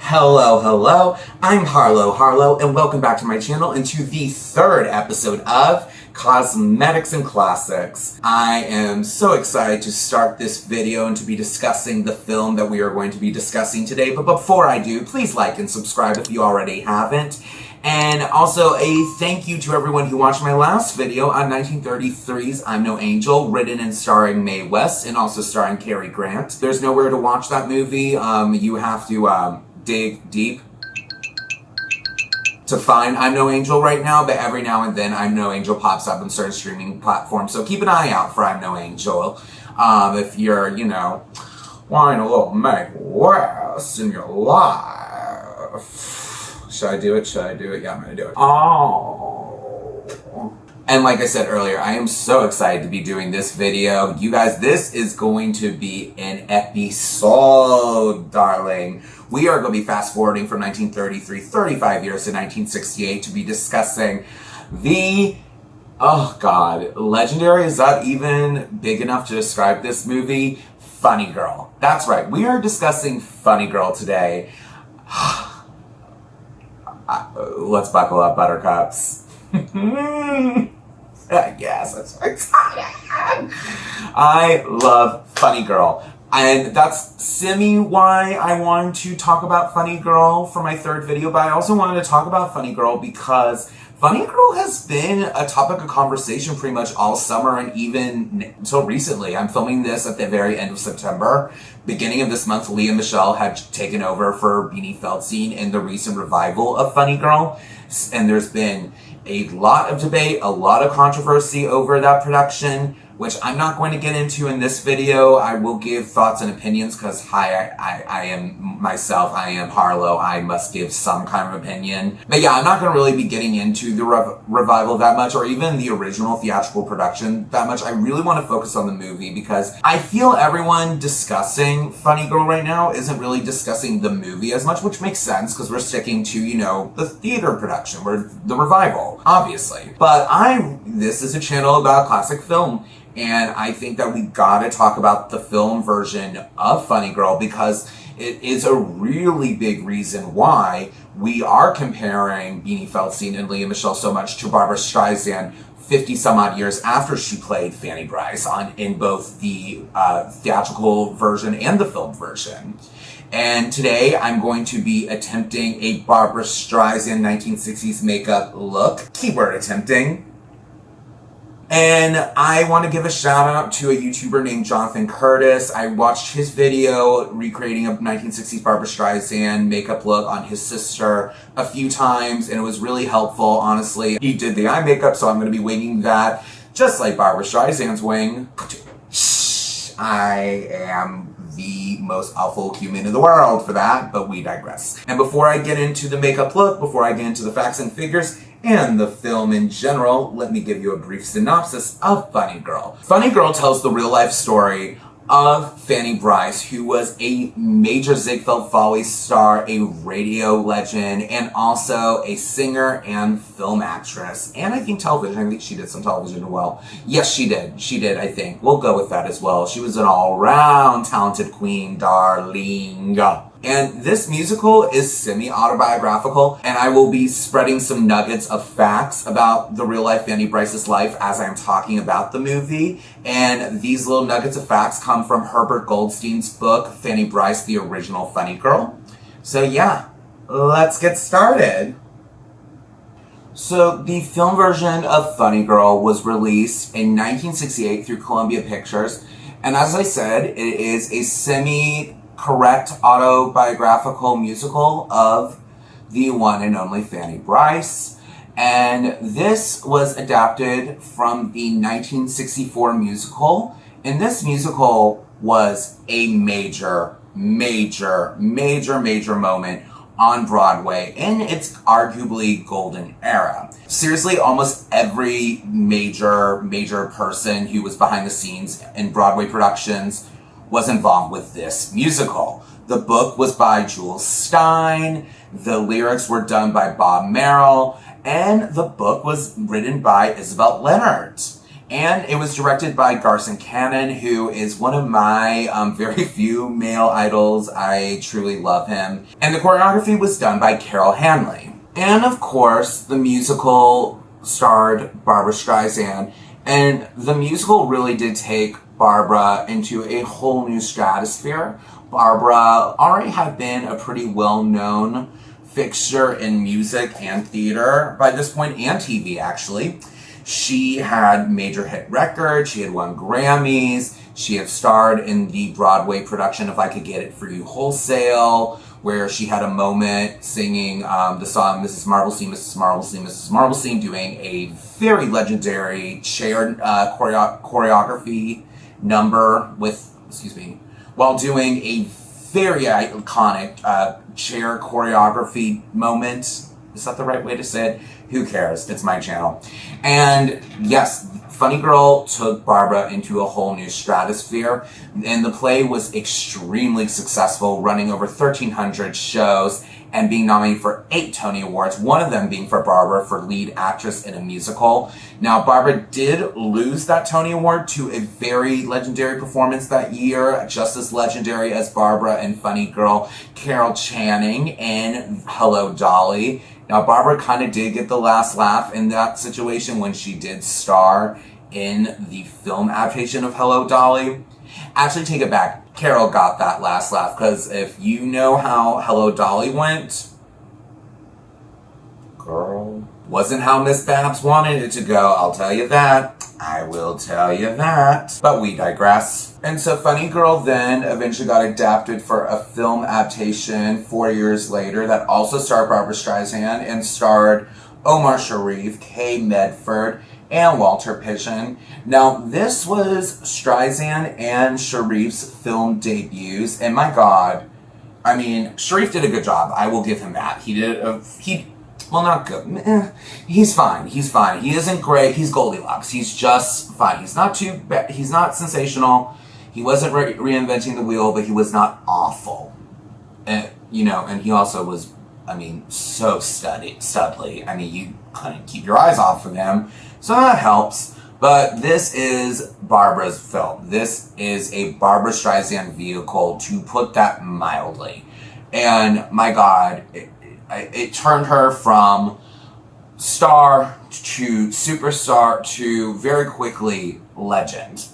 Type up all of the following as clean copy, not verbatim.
Hello, I'm Harlow, and welcome back to my channel and to the third episode of Cosmetics and Classics. I am so excited to start this video and to be discussing the film that we are going to be discussing today, but before I do, please like and subscribe if you already haven't. And also a thank you to everyone who watched my last video on 1933's I'm No Angel, written and starring Mae West and also starring Cary Grant. There's nowhere to watch that movie. You have to dig deep to find I'm No Angel right now, but every now and then I'm No Angel pops up on certain streaming platforms, so keep an eye out for I'm No Angel. If you're, wanting a little Mae West in your life. Should I do it? Yeah, I'm gonna do it. Oh. And like I said earlier, I am so excited to be doing this video. You guys, this is going to be an episode, darling. We are going to be fast forwarding from 1933, 35 years to 1968 to be discussing the, oh God, legendary, is that even big enough to describe this movie? Funny Girl. That's right, we are discussing Funny Girl today. Let's buckle up, buttercups. Yes, that's so exciting. I love Funny Girl. And that's why I wanted to talk about Funny Girl for my third video, but I also wanted to talk about Funny Girl because Funny Girl has been a topic of conversation pretty much all summer and even until recently. I'm filming this at the very end of September. Beginning of this month, Leah Michelle had taken over for Beanie Feldstein in the recent revival of Funny Girl. And there's been a lot of debate, a lot of controversy over that production, which I'm not going to get into in this video. I will give thoughts and opinions because I am myself, I am Harlow, I must give some kind of opinion. But yeah, I'm not going to really be getting into the revival that much or even the original theatrical production that much. I really want to focus on the movie because I feel everyone discussing Funny Girl right now isn't really discussing the movie as much, which makes sense because we're sticking to, the theater production, or the revival, obviously. But this is a channel about classic film. And I think that we gotta talk about the film version of Funny Girl because it is a really big reason why we are comparing Beanie Feldstein and Leah Michelle so much to Barbra Streisand 50 some odd years after she played Fanny Brice in both the theatrical version and the film version. And today I'm going to be attempting a Barbra Streisand 1960s makeup look. Keyword attempting. And I want to give a shout out to a YouTuber named Jonathan Curtis. I watched his video recreating a 1960s Barbra Streisand makeup look on his sister a few times, and it was really helpful, honestly. He did the eye makeup, so I'm going to be winging that, just like Barbra Streisand's wing. I am the most awful human in the world for that, but we digress. And before I get into the makeup look, before I get into the facts and figures, and the film in general, let me give you a brief synopsis of Funny Girl. Funny Girl tells the real-life story of Fanny Brice, who was a major Ziegfeld Follies star, a radio legend, and also a singer and film actress. And I think television. I think she did some television as well. Yes, she did. She did, I think. We'll go with that as well. She was an all-round talented queen, darling. And this musical is semi-autobiographical, and I will be spreading some nuggets of facts about the real-life Fanny Brice's life as I'm talking about the movie. And these little nuggets of facts come from Herbert Goldstein's book, Fanny Brice, the Original Funny Girl. So yeah, let's get started. So the film version of Funny Girl was released in 1968 through Columbia Pictures. And as I said, it is a semi-correct autobiographical musical of the one and only Fanny Brice. And this was adapted from the 1964 musical. And this musical was a major moment on Broadway in its arguably golden era. Seriously, almost every major person who was behind the scenes in Broadway productions was involved with this musical. The book was by Jules Stein, the lyrics were done by Bob Merrill, and the book was written by Isabel Leonard. And it was directed by Garson Kanin, who is one of my very few male idols. I truly love him. And the choreography was done by Carol Hanley. And of course, the musical starred Barbra Streisand. And the musical really did take Barbra into a whole new stratosphere. Barbra already had been a pretty well-known fixture in music and theater by this point, and TV actually. She had major hit records, she had won Grammys, she had starred in the Broadway production of I Could Get It For You Wholesale, where she had a moment singing the song Mrs. Marbleseen, Mrs. Marbleseen, Mrs. Marbleseen, doing a very legendary chair choreography number with, while doing a very iconic chair choreography moment. Is that the right way to say it? Who cares? It's my channel. And yes, Funny Girl took Barbra into a whole new stratosphere, and the play was extremely successful, running over 1,300 shows and being nominated for 8 Tony Awards, one of them being for Barbra for lead actress in a musical. Now, Barbra did lose that Tony Award to a very legendary performance that year, just as legendary as Barbra and Funny Girl, Carol Channing in Hello, Dolly. Now, Barbra kind of did get the last laugh in that situation when she did star in the film adaptation of Hello, Dolly. Actually, take it back. Carol got that last laugh, because if you know how Hello, Dolly went, girl, wasn't how Miss Babs wanted it to go, I'll tell you that. I will tell you that. But we digress. And so Funny Girl then eventually got adapted for a film adaptation 4 years later that also starred Barbra Streisand and starred Omar Shariff, Kay Meadford, and Walter Pigeon. Now, this was Streisand and Shariff's film debuts, and my God, I mean, Shariff did a good job. I will give him that. Well, not good. He's fine. He's fine. He isn't great. He's Goldilocks. He's just fine. He's not too bad. He's not sensational. He wasn't reinventing the wheel, but he was not awful. And, and he also was, so studly. You couldn't keep your eyes off of him. So that helps. But this is Barbra's film. This is a Barbra Streisand vehicle, to put that mildly. And my God, it turned her from star to superstar to very quickly legend.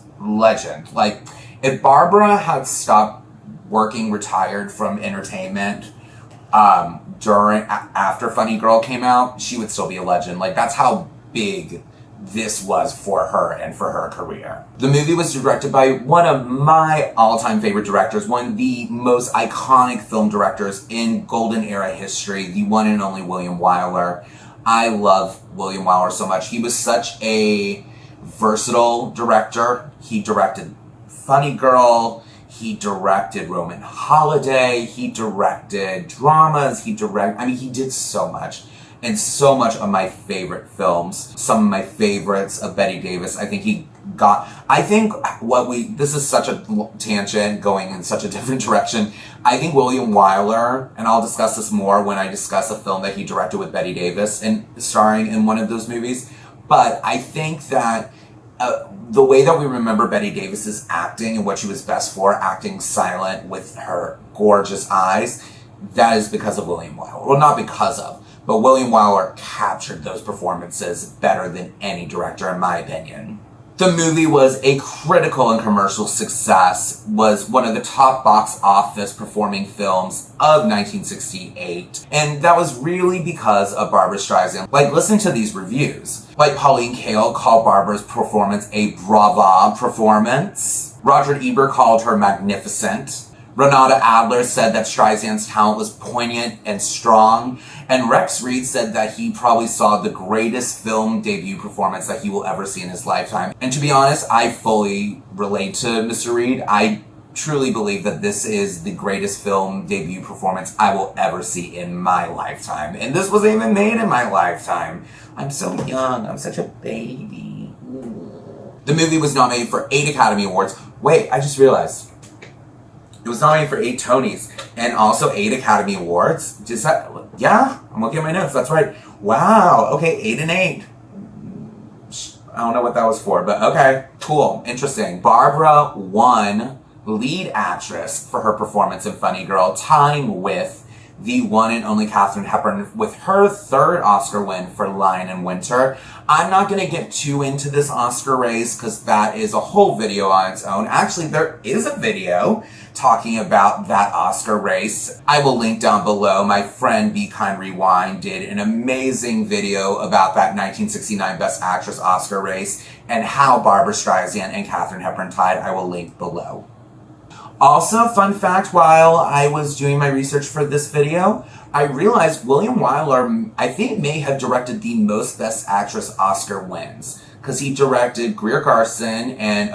Like, if Barbra had stopped working, retired from entertainment after Funny Girl came out, she would still be a legend. Like, that's how big this was for her and for her career. The movie was directed by one of my all-time favorite directors, one of the most iconic film directors in Golden Era history, the one and only William Wyler. I love William Wyler so much. He was such a versatile director. He directed Funny Girl, he directed Roman Holiday, he directed dramas, he did so much. And so much of my favorite films, some of my favorites of Bette Davis, this is such a tangent going in such a different direction. I think William Wyler, and I'll discuss this more when I discuss a film that he directed with Bette Davis and starring in one of those movies, but I think that the way that we remember Bette Davis's acting and what she was best for, acting silent with her gorgeous eyes, that is because of William Wyler. Well, not because of, but William Wyler captured those performances better than any director, in my opinion. The movie was a critical and commercial success, was one of the top box office performing films of 1968, and that was really because of Barbra Streisand. Like, listen to these reviews. Like, Pauline Kael called Barbra's performance a brava performance. Roger Ebert called her magnificent. Renata Adler said that Streisand's talent was poignant and strong, and Rex Reed said that he probably saw the greatest film debut performance that he will ever see in his lifetime. And to be honest, I fully relate to Mr. Reed. I truly believe that this is the greatest film debut performance I will ever see in my lifetime. And this wasn't even made in my lifetime. I'm so young. I'm such a baby. The movie was nominated for 8 Academy Awards. Wait, I just realized. It was nominated for 8 Tonys and also 8 Academy Awards. Yeah, I'm looking at my notes. That's right. Wow. Okay, 8 and 8. I don't know what that was for, but okay, cool, interesting. Barbra won lead actress for her performance in Funny Girl, tying with the one and only Katharine Hepburn with her third Oscar win for Lion in Winter. I'm not going to get too into this Oscar race because that is a whole video on its own. Actually, there is a video talking about that Oscar race. I will link down below. My friend Be Kind Rewind did an amazing video about that 1969 Best Actress Oscar race and how Barbra Streisand and Katharine Hepburn tied. I will link below. Also, fun fact, while I was doing my research for this video, I realized William Wyler, I think, may have directed the most Best Actress Oscar wins. Because he directed Greer Garson and,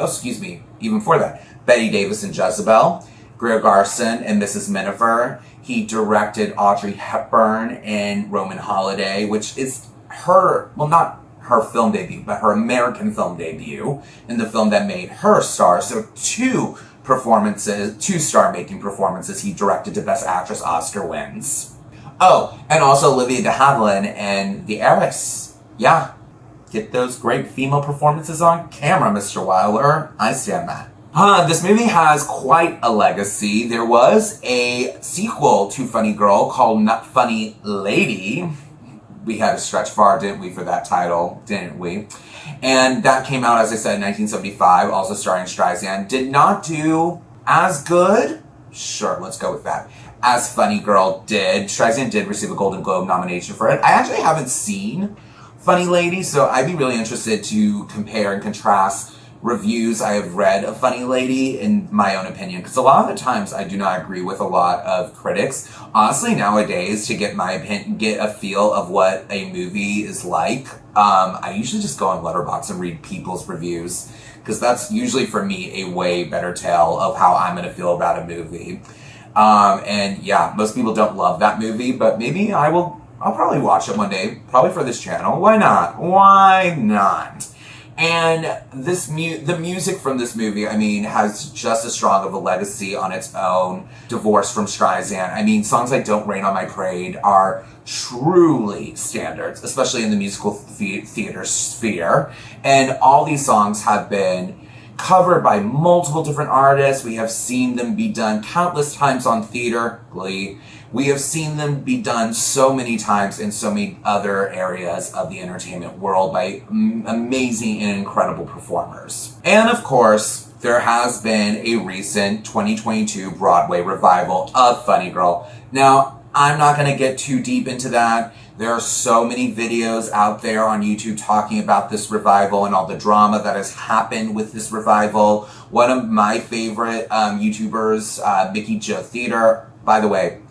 even before that, Bette Davis and Jezebel, Greer Garson and Mrs. Miniver. He directed Audrey Hepburn in Roman Holiday, which is her, well, not her film debut, but her American film debut, in the film that made her a star. So two star-making performances he directed to Best Actress Oscar wins. Oh, and also Olivia de Havilland and The Heiress. Yeah, get those great female performances on camera, Mr. Wyler. I stand that. This movie has quite a legacy. There was a sequel to Funny Girl called Not Funny Lady. We had to stretch far, didn't we, for that title, didn't we? And that came out, as I said, in 1975, also starring Streisand. Did not do as good, sure, let's go with that, as Funny Girl did. Streisand did receive a Golden Globe nomination for it. I actually haven't seen Funny Lady, so I'd be really interested to compare and contrast reviews I have read of Funny Lady in my own opinion, because a lot of the times I do not agree with a lot of critics. Honestly, nowadays, to get my opinion, get a feel of what a movie is like, I usually just go on Letterboxd and read people's reviews, because that's usually for me a way better tell of how I'm going to feel about a movie. And yeah, most people don't love that movie, but maybe I'll probably watch it one day, probably for this channel. Why not? Why not? And the music from this movie, I mean, has just as strong of a legacy on its own, divorced from Streisand. I mean, songs like Don't Rain on My Parade are truly standards, especially in the musical theater sphere. And all these songs have been covered by multiple different artists. We have seen them be done countless times on theater, Glee. We have seen them be done so many times in so many other areas of the entertainment world by amazing and incredible performers. And of course, there has been a recent 2022 Broadway revival of Funny Girl. Now, I'm not going to get too deep into that. There are so many videos out there on YouTube talking about this revival and all the drama that has happened with this revival. One of my favorite YouTubers, Mickey Jo Theater, by the way,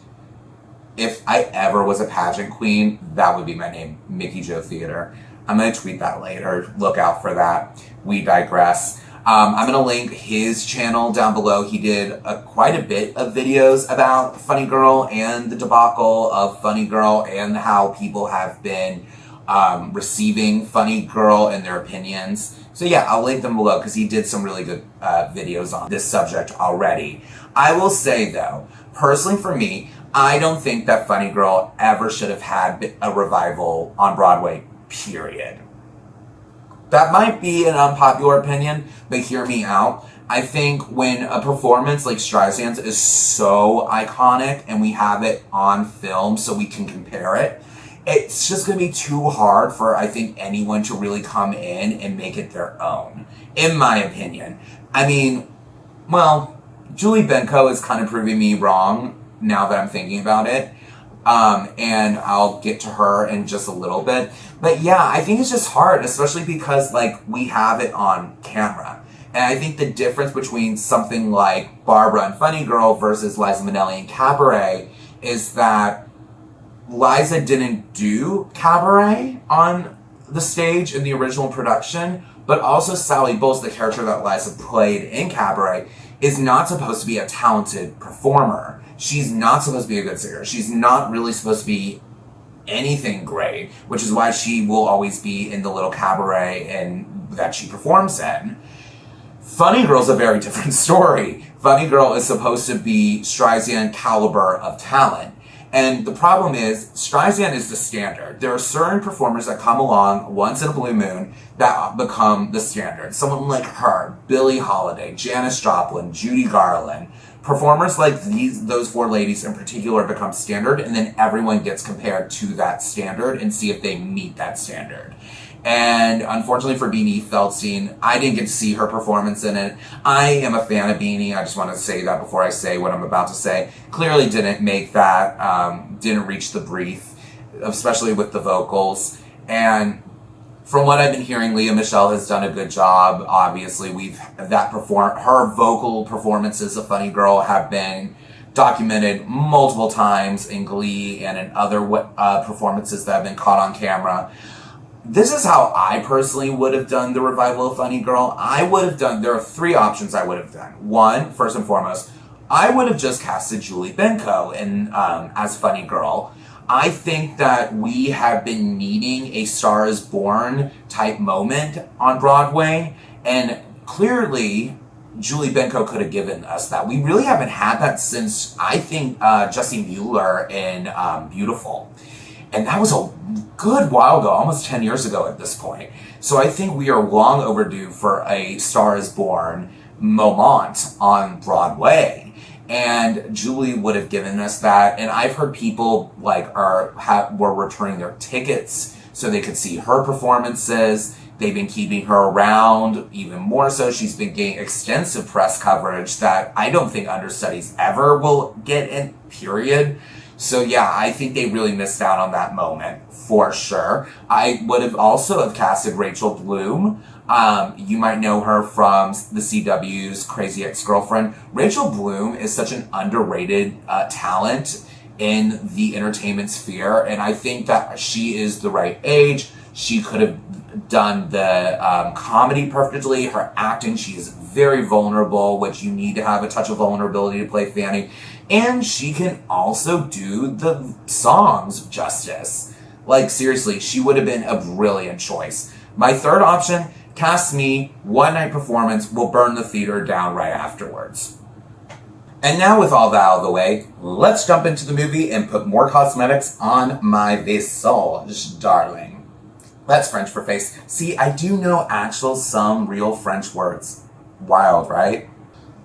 if I ever was a pageant queen, that would be my name, Mickey Jo Theater. I'm going to tweet that later. Look out for that. We digress. I'm going to link his channel down below. He did quite a bit of videos about Funny Girl and the debacle of Funny Girl and how people have been receiving Funny Girl and their opinions. So yeah, I'll link them below because he did some really good videos on this subject already. I will say though, personally for me, I don't think that Funny Girl ever should have had a revival on Broadway, period. That might be an unpopular opinion, but hear me out. I think when a performance like Streisand's is so iconic and we have it on film so we can compare it, it's just going to be too hard for, I think, anyone to really come in and make it their own, in my opinion. I mean, well, Julie Benko is kind of proving me wrong now that I'm thinking about it. And I'll get to her in just a little bit. But yeah, I think it's just hard, especially because like we have it on camera. And I think the difference between something like Barbra and Funny Girl versus Liza Minnelli and Cabaret is that Liza didn't do Cabaret on the stage in the original production, but also Sally Bowles, the character that Liza played in Cabaret, is not supposed to be a talented performer. She's not supposed to be a good singer. She's not really supposed to be anything great, which is why she will always be in the little cabaret and that she performs in. Funny Girl's a very different story. Funny Girl is supposed to be Streisand caliber of talent. And the problem is, Streisand is the standard. There are certain performers that come along once in a blue moon that become the standard. Someone like her, Billie Holiday, Janis Joplin, Judy Garland. Performers like those four ladies in particular become standard, and then everyone gets compared to that standard and see if they meet that standard. And unfortunately for Beanie Feldstein, I didn't get to see her performance in it. I am a fan of Beanie. I just want to say that before I say what I'm about to say. Clearly didn't make that, didn't reach the brief, especially with the vocals. And from what I've been hearing, Leah Michelle has done a good job. Obviously, her vocal performances of Funny Girl have been documented multiple times in Glee and in other performances that have been caught on camera. This is how I personally would have done the revival of Funny Girl. There are three options I would have done. One, first and foremost, I would have just casted Julie Benko as Funny Girl. I think that we have been needing a Star is Born type moment on Broadway, and clearly Julie Benko could have given us that. We really haven't had that since, I think, Jessie Mueller in Beautiful. And that was a good while ago, almost 10 years ago at this point. So I think we are long overdue for a Star is Born moment on Broadway. And Julie would have given us that. And I've heard people were returning their tickets so they could see her performances. They've been keeping her around even more so. She's been getting extensive press coverage that I don't think understudies ever will get in, period. So yeah, I think they really missed out on that moment, for sure. I would have also have casted Rachel Bloom. You might know her from the CW's Crazy Ex-Girlfriend. Rachel Bloom is such an underrated talent in the entertainment sphere, and I think that she is the right age. She could have done the comedy perfectly. Her acting, she is very vulnerable, which you need to have a touch of vulnerability to play Fanny. And she can also do the songs justice. Like, seriously, she would have been a brilliant choice. My third option, cast me, one-night performance, will burn the theater down right afterwards. And now with all that out of the way, let's jump into the movie and put more cosmetics on my visage, darling. That's French for face. See, I do know some real French words. Wild, right?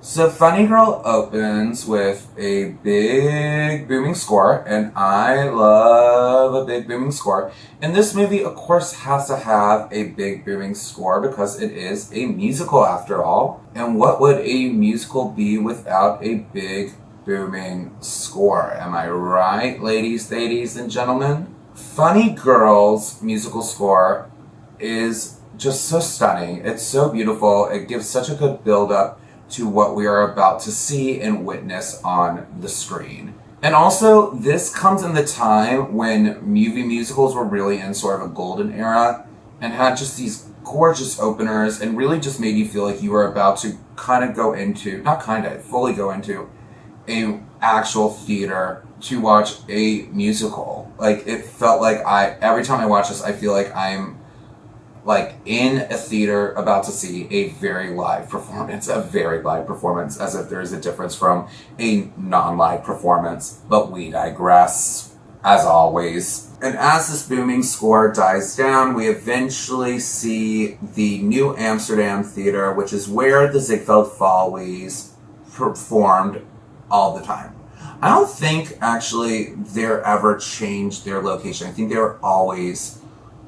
So Funny Girl opens with a big booming score, and I love a big booming score. And this movie, of course, has to have a big booming score because it is a musical after all. And what would a musical be without a big booming score? Am I right, ladies and gentlemen? Funny Girl's musical score is just so stunning. It's so beautiful. It gives such a good build-up to what we are about to see and witness on the screen. And also, this comes in the time when movie musicals were really in sort of a golden era and had just these gorgeous openers and really just made you feel like you were about to fully go into a actual theater to watch a musical. Like, it felt like every time I watch this, I feel like I'm in a theater about to see a very live performance, as if there is a difference from a non-live performance, but we digress, as always. And as this booming score dies down, we eventually see the New Amsterdam Theater, which is where the Ziegfeld Follies performed all the time. I don't think, actually, they ever changed their location. I think they were always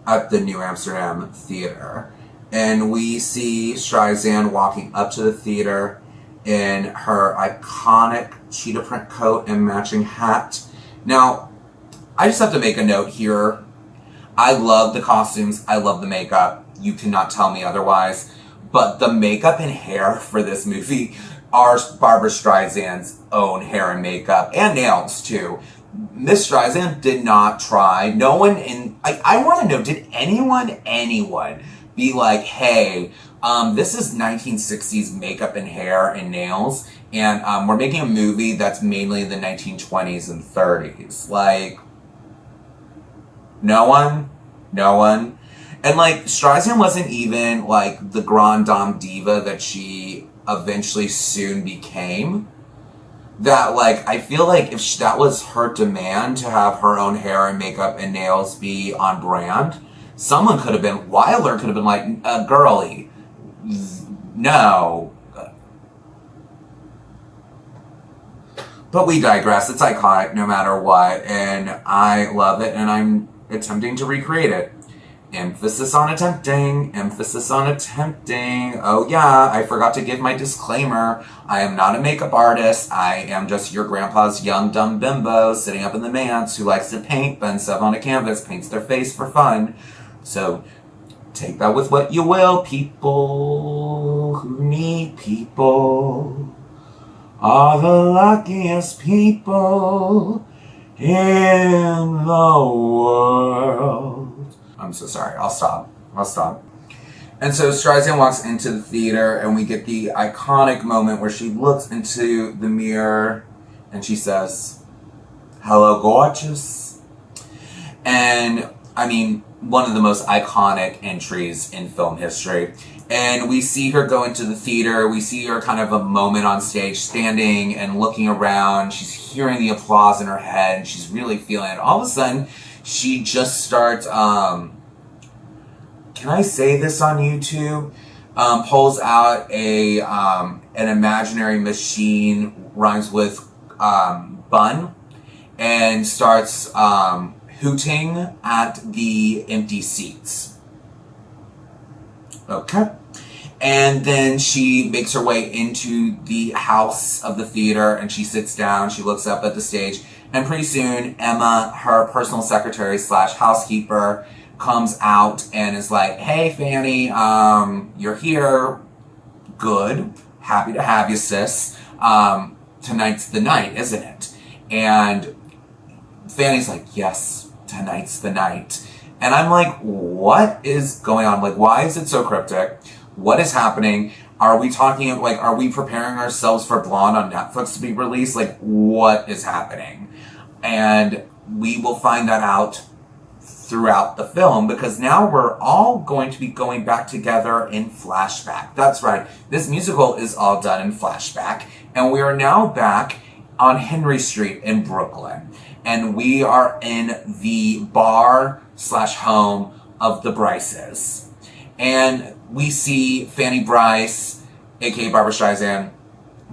at the New Amsterdam Theater. And we see Streisand walking up to the theater in her iconic cheetah print coat and matching hat. Now, I just have to make a note here. I love the costumes. I love the makeup. You cannot tell me otherwise. But the makeup and hair for this movie are Barbra Streisand's own hair and makeup, and nails too. Miss Streisand did not try. No one I want to know, did anyone be like, hey, this is 1960s makeup and hair and nails, and we're making a movie that's mainly the 1920s and 30s. Like, no one. And Streisand wasn't even the grande dame diva that she eventually soon became. that, like, I feel like if that was her demand to have her own hair and makeup and nails be on brand, someone could have been, Wilder could have been like, girly, no. But we digress. It's iconic no matter what, and I love it, and I'm attempting to recreate it. Emphasis on attempting. Emphasis on attempting. Oh yeah, I forgot to give my disclaimer. I am not a makeup artist. I am just your grandpa's young dumb bimbo sitting up in the manse who likes to paint, but instead of on a canvas, paints their face for fun. So take that with what you will, people who need people are the luckiest people in the world. I'm so sorry. I'll stop. And so Streisand walks into the theater and we get the iconic moment where she looks into the mirror and she says, "Hello, gorgeous." And I mean, one of the most iconic entries in film history. And we see her go into the theater. We see her kind of a moment on stage, standing and looking around. She's hearing the applause in her head. And she's really feeling it. All of a sudden, she just starts, can I say this on YouTube? Pulls out an imaginary machine, rhymes with bun, and starts hooting at the empty seats. Okay. And then she makes her way into the house of the theater and she sits down, she looks up at the stage, and pretty soon Emma, her personal secretary / housekeeper, comes out and is like, "Hey Fanny, you're here. Good. Happy to have you, sis. Tonight's the night, isn't it?" And Fanny's like, "Yes, tonight's the night." And I'm like, what is going on? Like, why is it so cryptic? What is happening? Are we talking, like, are we preparing ourselves for Blonde on Netflix to be released? Like, what is happening? And we will find that out throughout the film, because now we're all going to be going back together in flashback. That's right. This musical is all done in flashback. And we are now back on Henry Street in Brooklyn. And we are in the bar / home of the Brices. And we see Fanny Brice, aka Barbra Streisand,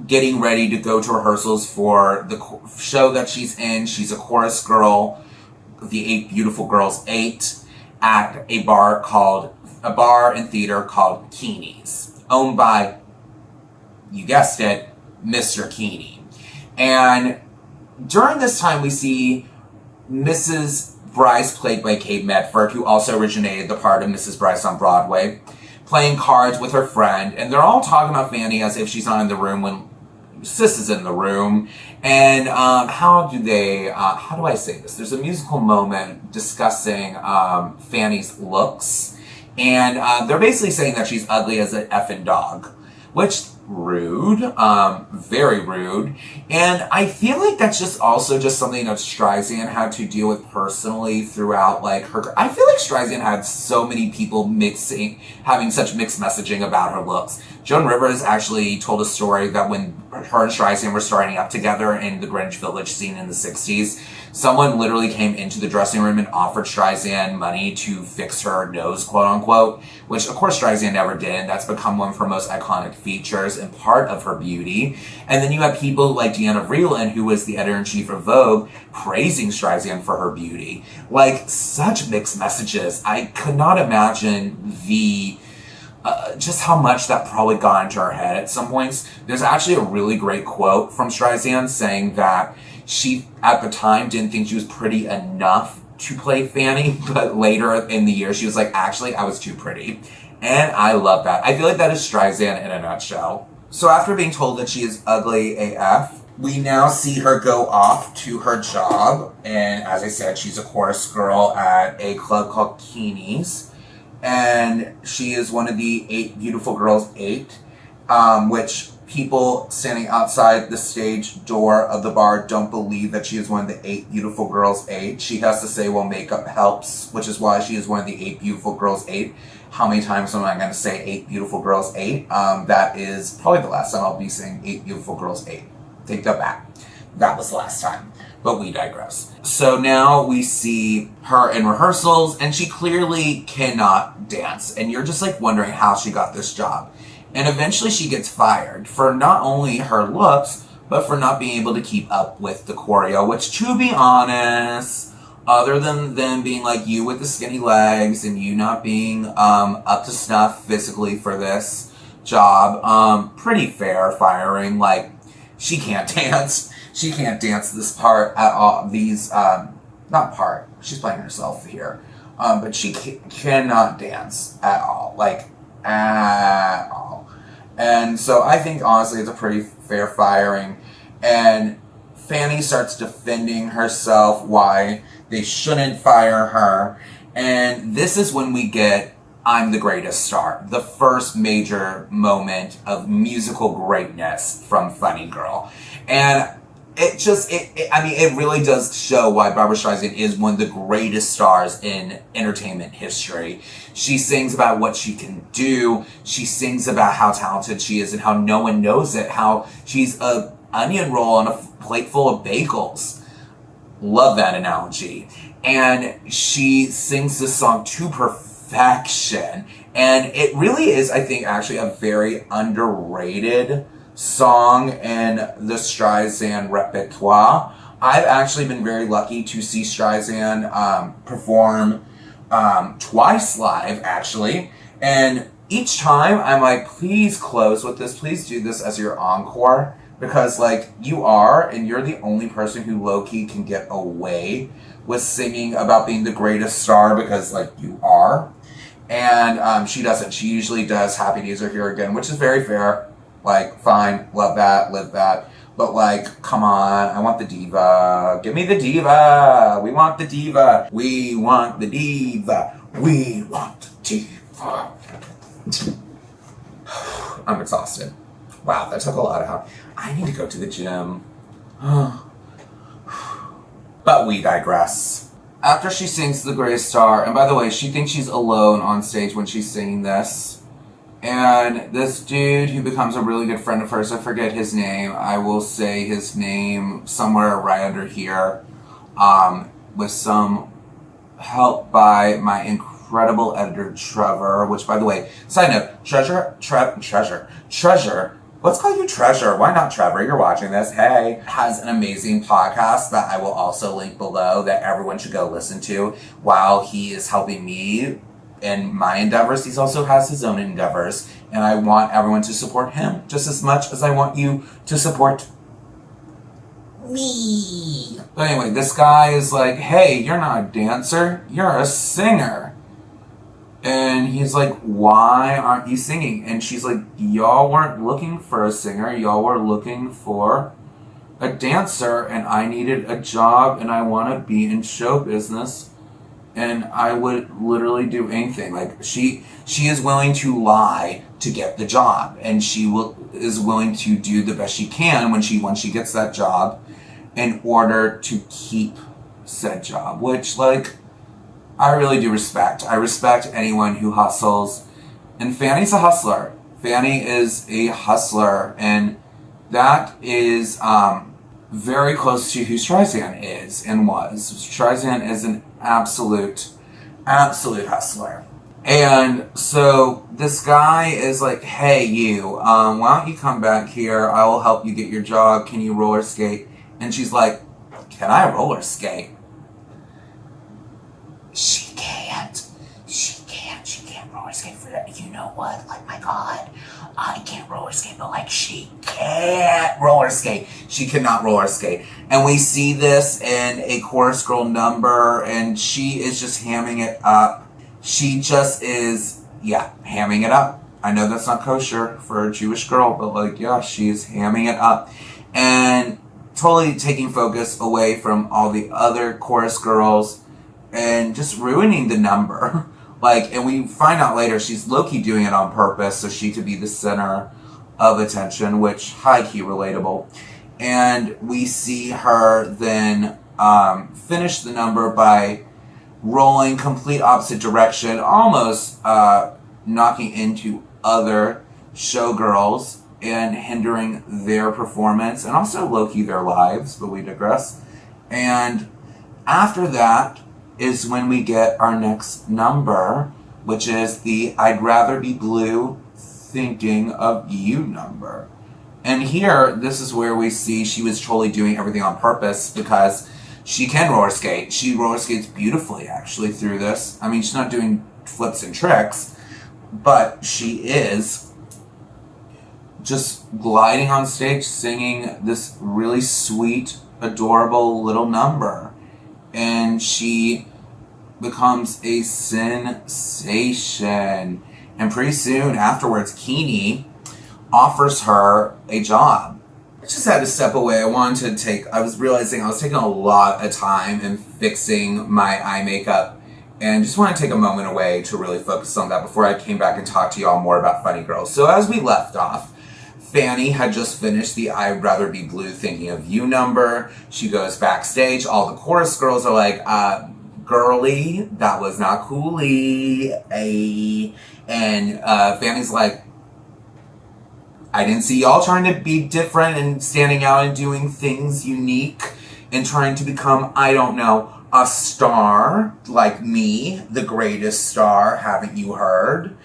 getting ready to go to rehearsals for the show that she's in. She's a chorus girl, the 8 Beautiful Girls 8, at a bar and theater called Keeney's, owned by, you guessed it, Mr. Keeney. And during this time, we see Mrs. Brice, played by Kate Meadford, who also originated the part of Mrs. Brice on Broadway, playing cards with her friend, and they're all talking about Fanny as if she's not in the room when Sis is in the room. And how do I say this? There's a musical moment discussing Fanny's looks, and they're basically saying that she's ugly as an effing dog, which rude, very rude. And I feel like that's just also just something that Streisand had to deal with personally throughout, like, her. I feel like Streisand had so many people having such mixed messaging about her looks. Joan Rivers actually told a story that when her and Streisand were starting up together in the Greenwich Village scene in the 60s, someone literally came into the dressing room and offered Streisand money to fix her nose, quote unquote, which of course Streisand never did. That's become one of her most iconic features and part of her beauty. And then you have people like Deanna Vreeland, who was the editor-in-chief of Vogue, praising Streisand for her beauty. Like, such mixed messages. I could not imagine just how much that probably got into her head at some points. There's actually a really great quote from Streisand saying that she, at the time, didn't think she was pretty enough to play Fanny, but later in the year, she was like, actually, I was too pretty. And I love that. I feel like that is Streisand in a nutshell. So after being told that she is ugly AF, we now see her go off to her job. And as I said, she's a chorus girl at a club called Keeney's. And she is one of the 8 Beautiful Girls 8, which people standing outside the stage door of the bar don't believe that she is one of the 8 Beautiful Girls 8. She has to say, well, makeup helps, which is why she is one of the 8 Beautiful Girls 8. How many times am I going to say 8 Beautiful Girls 8? That is probably the last time I'll be saying 8 Beautiful Girls 8. Take that back. That was the last time. But we digress. So now we see her in rehearsals, and she clearly cannot dance. And you're just like wondering how she got this job. And eventually she gets fired for not only her looks, but for not being able to keep up with the choreo, which, to be honest, other than them being like you with the skinny legs and you not being up to snuff physically for this job, pretty fair firing. Like, she can't dance. She can't dance this part at all. These, not part, she's playing herself here. But she cannot dance at all. Like, at all. And so I think, honestly, it's a pretty fair firing. And Fanny starts defending herself why they shouldn't fire her. And this is when we get I'm the Greatest Star. The first major moment of musical greatness from Funny Girl. And it really does show why Barbra Streisand is one of the greatest stars in entertainment history. She sings about what she can do. She sings about how talented she is and how no one knows it. How she's an onion roll on a plate full of bagels. Love that analogy. And she sings this song to perfection. And it really is, I think, actually a very underrated song in the Streisand repertoire. I've actually been very lucky to see Streisand perform twice live, actually. And each time I'm like, please close with this. Please do this as your encore. Because, like, you are, and you're the only person who low-key can get away with singing about being the greatest star because, like, you are. And she doesn't. She usually does Happy Days Are Here Again, which is very fair. Like, fine, love that, live that. But, like, come on, I want the diva. Give me the diva. We want the diva. We want the diva. We want the diva. I'm exhausted. Wow, that took a lot out. I need to go to the gym. But we digress. After she sings The Greatest Star, and by the way, she thinks she's alone on stage when she's singing this. And this dude who becomes a really good friend of hers, I forget his name. I will say his name somewhere right under here. With some help by my incredible editor, Trevor, which, by the way, side note, Treasure, let's call you Treasure. Why not Trevor? You're watching this. Hey. Has an amazing podcast that I will also link below that everyone should go listen to while he is helping me in my endeavors. He also has his own endeavors, and I want everyone to support him just as much as I want you to support me. But anyway, this guy is like, hey, you're not a dancer, you're a singer. And he's like, why aren't you singing? And she's like, y'all weren't looking for a singer, y'all were looking for a dancer, and I needed a job, and I want to be in show business. And I would literally do anything. Like, she is willing to lie to get the job. And she is willing to do the best she can when she gets that job in order to keep said job. Which, like, I really do respect. I respect anyone who hustles. And Fanny's a hustler. Fanny is a hustler. And that is very close to who Streisand is and was. Streisand is an absolute hustler. And so this guy is like, hey, you, why don't you come back here? I will help you get your job. Can you roller skate? And she's like, can I roller skate? She can't roller skate for that. You know what? Like, my God, I can't roller skate, but like, she can't roller skate. She cannot roller skate. And we see this in a chorus girl number, and she is just hamming it up. She just is, hamming it up. I know that's not kosher for a Jewish girl, but like, yeah, she's hamming it up. And totally taking focus away from all the other chorus girls and just ruining the number. Like, and we find out later she's low-key doing it on purpose so she could be the center of attention, which high-key relatable. And we see her then finish the number by rolling complete opposite direction, almost knocking into other showgirls. and hindering their performance and also low-key their lives, but we digress. And after that is when we get our next number, which is the I'd Rather Be Blue Thinking of You number. And here, this is where we see she was totally doing everything on purpose because she can roller skate. She roller skates beautifully, actually, through this. I mean, she's not doing flips and tricks, but she is just gliding on stage, singing this really sweet, adorable little number. And she becomes a sensation. And pretty soon afterwards, Keeney offers her a job. I just had to step away. I was realizing I was taking a lot of time in fixing my eye makeup, and just want to take a moment away to really focus on that before I came back and talked to y'all more about Funny Girl. So as we left off, Fanny had just finished the I'd Rather Be Blue Thinking of You number. She goes backstage. All the chorus girls are like, girly, that was not coolie. And Fanny's like, I didn't see y'all trying to be different and standing out and doing things unique and trying to become, I don't know, a star like me, the greatest star, haven't you heard?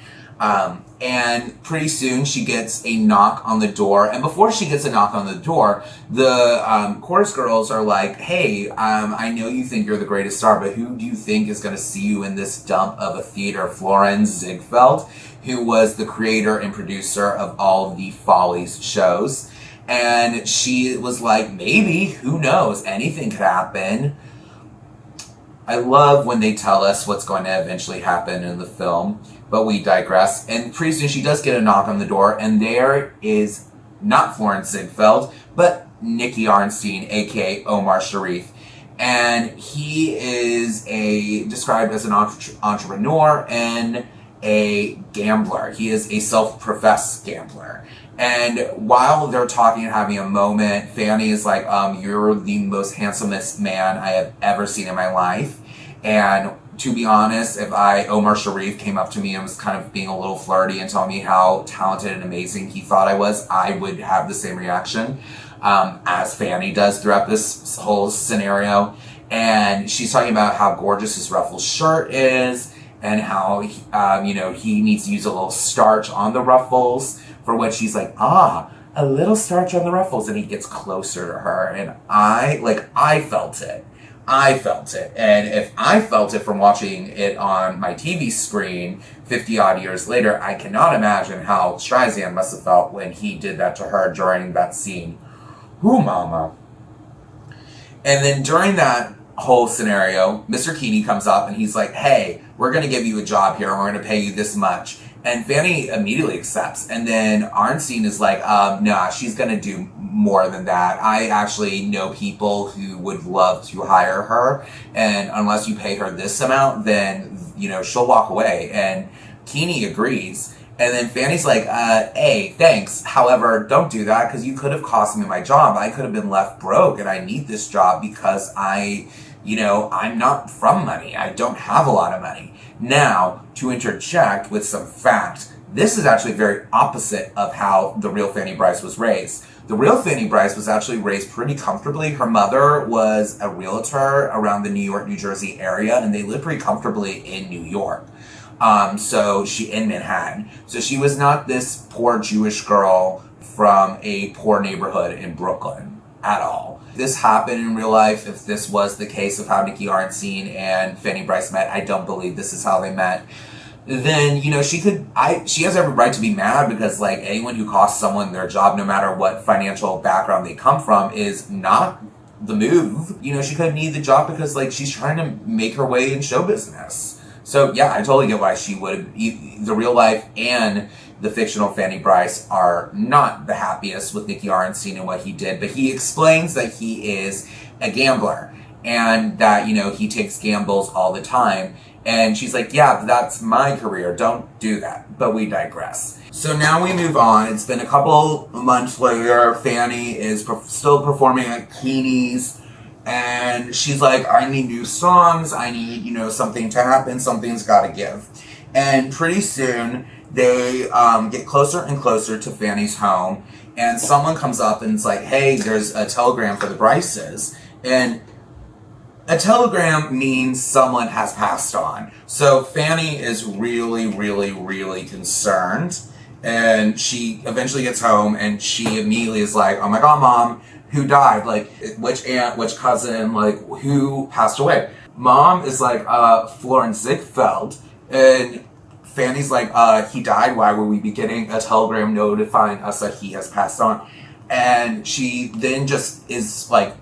And pretty soon she gets a knock on the door. And before she gets a knock on the door, the chorus girls are like, hey, I know you think you're the greatest star, but who do you think is going to see you in this dump of a theater? Florence Ziegfeld, who was the creator and producer of all the Follies shows. And she was like, maybe, who knows? Anything could happen. I love when they tell us what's going to eventually happen in the film, but we digress. And pretty soon she does get a knock on the door, and there is not Florence Ziegfeld, but Nicky Arnstein, aka Omar Shariff. And he is described as an entrepreneur and a gambler. He is a self-professed gambler. And while they're talking and having a moment, Fanny is like, you're the most handsomest man I have ever seen in my life. And to be honest, if Omar Shariff came up to me and was kind of being a little flirty and telling me how talented and amazing he thought I was, I would have the same reaction as Fanny does throughout this whole scenario. And she's talking about how gorgeous his ruffled shirt is and how, he needs to use a little starch on the ruffles, for which he's like, a little starch on the ruffles. And he gets closer to her. And I felt it. And if I felt it from watching it on my TV screen 50 odd years later, I cannot imagine how Streisand must have felt when he did that to her during that scene. Whoo, mama. And then during that whole scenario, Mr. Keeney comes up and he's like, hey, we're going to give you a job here and we're going to pay you this much. And Fanny immediately accepts. And then Arnstein is like, nah, she's going to do more than that. I actually know people who would love to hire her. And unless you pay her this amount, then, she'll walk away. And Keeney agrees. And then Fanny's like, hey, thanks. However, don't do that because you could have cost me my job. I could have been left broke and I need this job because I'm not from money. I don't have a lot of money. Now, to interject with some fact, this is actually very opposite of how the real Fanny Brice was raised. The real Fanny Brice was actually raised pretty comfortably. Her mother was a realtor around the New York, New Jersey area, and they lived pretty comfortably in New York. In Manhattan. So she was not this poor Jewish girl from a poor neighborhood in Brooklyn at all. This happened in real life. If this was the case of how Nicky Arnstein and Fanny Brice met, I don't believe this is how they met. Then, she has every right to be mad because, anyone who costs someone their job, no matter what financial background they come from, is not the move. She could need the job because, she's trying to make her way in show business. So, yeah, I totally get why she would. The real life and the fictional Fanny Brice are not the happiest with Nicky Arnstein and what he did, but he explains that he is a gambler and that, he takes gambles all the time. And she's like, yeah, that's my career. Don't do that. But we digress. So now we move on. It's been a couple months later. Fanny is still performing at Keeney's. And she's like, I need new songs. I need, something to happen. Something's got to give. And pretty soon, they get closer and closer to Fanny's home. and someone comes up and it's like, hey, there's a telegram for the Brices. And a telegram means someone has passed on. So Fanny is really, really, really concerned. And she eventually gets home and she immediately is like, oh my God, Mom, who died? Like, which aunt, which cousin, like, who passed away? Mom is like, Florence Ziegfeld. And Fanny's like, he died. Why would we be getting a telegram notifying us that he has passed on? And she then just is like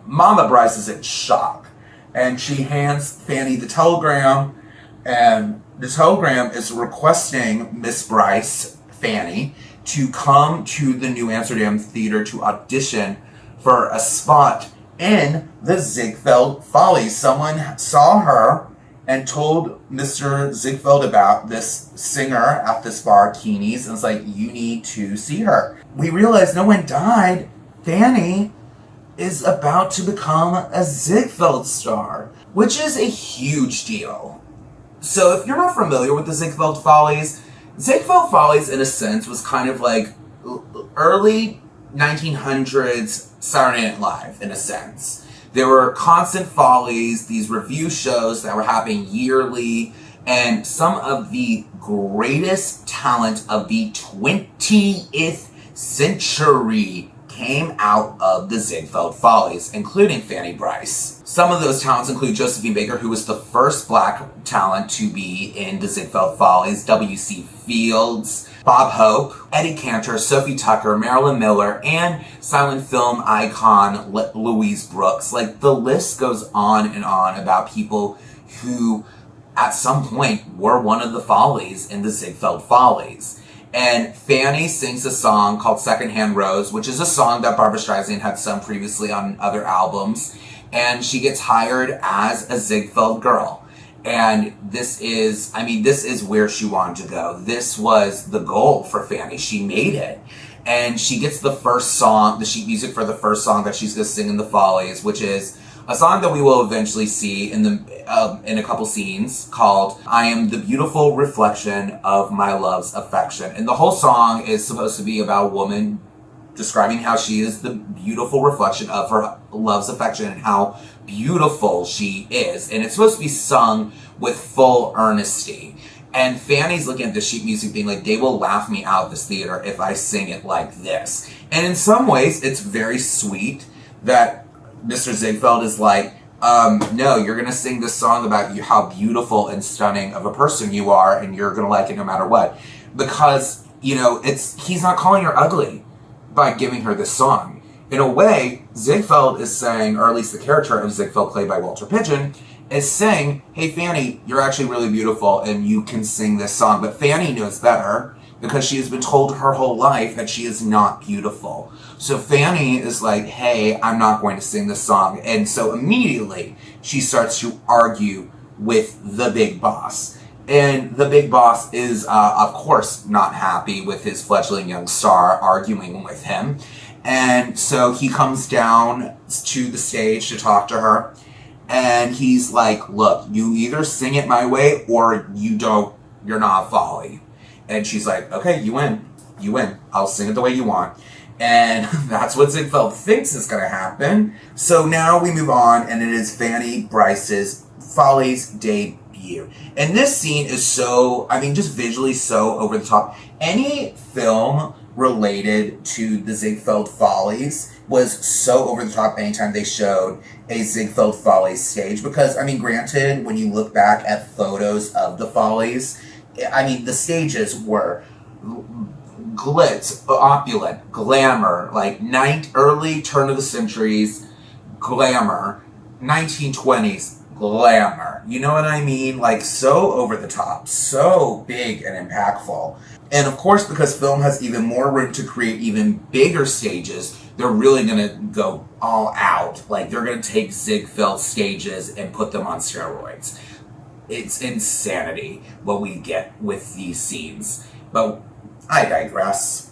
Mama Brice is in shock. And she hands Fanny the telegram, and the telegram is requesting Miss Brice, Fanny, to come to the New Amsterdam Theater to audition for a spot in the Ziegfeld Follies. Someone saw her and told Mr. Ziegfeld about this singer at this bar, Keeney's, and it's like, you need to see her. We realize no one died. Fanny is about to become a Ziegfeld star, which is a huge deal. So if you're not familiar with the Ziegfeld Follies in a sense was kind of like early 1900s Saturday Night Live in a sense. There were constant follies, these review shows that were happening yearly, and some of the greatest talent of the 20th century came out of the Ziegfeld Follies, including Fanny Brice. Some of those talents include Josephine Baker, who was the first black talent to be in the Ziegfeld Follies, W.C. Fields, Bob Hope, Eddie Cantor, Sophie Tucker, Marilyn Miller, and silent film icon Louise Brooks. Like, the list goes on and on about people who at some point were one of the Follies in the Ziegfeld Follies. And Fanny sings a song called Secondhand Rose, which is a song that Barbra Streisand had sung previously on other albums. And she gets hired as a Ziegfeld girl. And this is where she wanted to go. This was the goal for Fanny. She made it. And she gets the sheet music for the first song that she's going to sing in the Follies, which is a song that we will eventually see in a couple scenes called I Am the Beautiful Reflection of My Love's Affection. And the whole song is supposed to be about a woman describing how she is the beautiful reflection of her love's affection and how beautiful she is. And it's supposed to be sung with full earnesty. And Fanny's looking at the sheet music being like, they will laugh me out of this theater if I sing it like this. And in some ways, it's very sweet that Mr. Ziegfeld is like, no, you're going to sing this song about how beautiful and stunning of a person you are, and you're going to like it no matter what. Because, he's not calling her ugly by giving her this song. In a way, Ziegfeld is saying, or at least the character of Ziegfeld, played by Walter Pigeon, is saying, hey, Fanny, you're actually really beautiful, and you can sing this song. But Fanny knows better, because she has been told her whole life that she is not beautiful. So Fanny is like, hey, I'm not going to sing this song. And so immediately she starts to argue with the big boss. And the big boss is, of course, not happy with his fledgling young star arguing with him. And so he comes down to the stage to talk to her. And he's like, look, you either sing it my way or you're not a Folly. And she's like, okay, you win. I'll sing it the way you want. And that's what Ziegfeld thinks is going to happen. So now we move on, and it is Fanny Brice's Follies debut. And this scene is just visually so over the top. Any film related to the Ziegfeld Follies was so over the top anytime they showed a Ziegfeld Follies stage. Because, granted, when you look back at photos of the Follies, the stages were glitz, opulent, glamour, like early turn of the centuries glamour, 1920s glamour. You know what I mean? Like, so over the top, so big and impactful. And of course, because film has even more room to create even bigger stages, they're really going to go all out. Like, they're going to take Ziegfeld stages and put them on steroids. It's insanity what we get with these scenes. But I digress.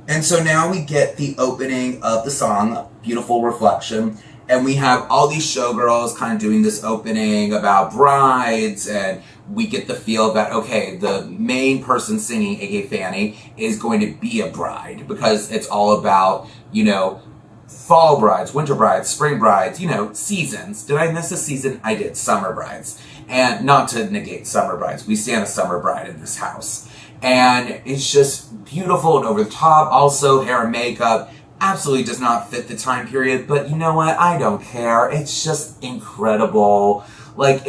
And so now we get the opening of the song, Beautiful Reflection. And we have all these showgirls kind of doing this opening about brides, and we get the feel that, okay, the main person singing, aka Fanny, is going to be a bride, because it's all about, you know, fall brides, winter brides, spring brides, you know, seasons. Did I miss a season? I did. Summer brides. And not to negate summer brides, we stand a summer bride in this house. And it's just beautiful and over the top. Also, hair and makeup absolutely does not fit the time period, but you know what? I don't care. It's just incredible. Like,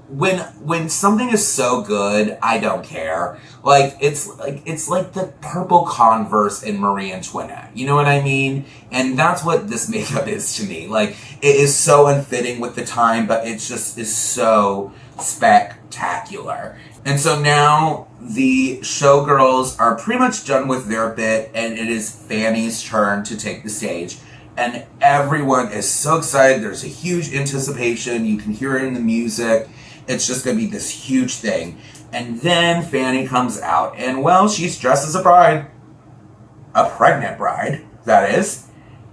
when something is so good, I don't care. It's like the purple Converse in Marie Antoinette. You know what I mean? And that's what this makeup is to me. Like, it is so unfitting with the time, but it just is so spectacular. And so now the showgirls are pretty much done with their bit, and it is Fanny's turn to take the stage. And everyone is so excited. There's a huge anticipation. You can hear it in the music. It's just going to be this huge thing. And then Fanny comes out, and well, she's dressed as a bride. A pregnant bride, that is.